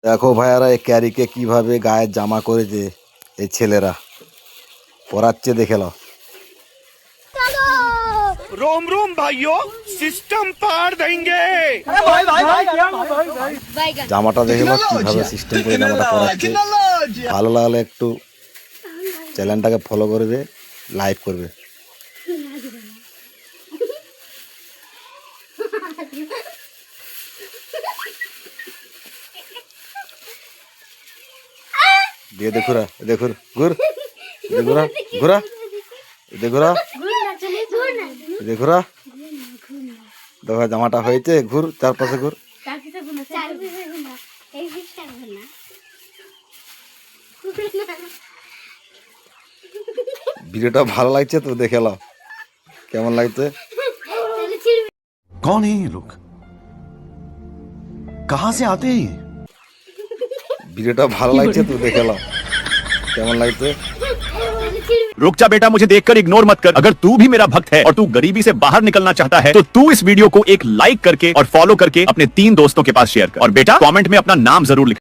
দেখো ভাইয়ারা এই ক্যারিকে কিভাবে গায়ের জামা করেছে এই ছেলেরা পরাচ্ছে দেখে নাও। रोम रोम भाइयों सिस्टम पार देंगे। জামাটা দেখে নাও কিভাবে সিস্টেম করে জামাটা পরাচ্ছে। ভালো লাগলে একটু চ্যানেলটাকে ফলো করবে, লাইক করবে। দিয়ে দেখুরা দেখুর ঘুর দেখুরা ঘুরা দেখুরা দেখুরা দেখো জামাটা হয়েছে, ঘুর চারপাশে ঘুর। ভিডিওটা ভালো লাগছে তো দেখে নাও কেমন লাগছে। कौन है ये लोग? कहां से आते हैं ये? ভিডিওটা ভালো লাগছে তো দেখে নাও কেমন লাগছে। रुक जा बेटा, मुझे देखकर इग्नोर मत कर। अगर तू भी मेरा भक्त है और तू गरीबी से बाहर निकलना चाहता है तो तू इस वीडियो को एक लाइक करके और फॉलो करके अपने 3 दोस्तों के पास शेयर कर। और बेटा कमेंट में अपना नाम जरूर लिख।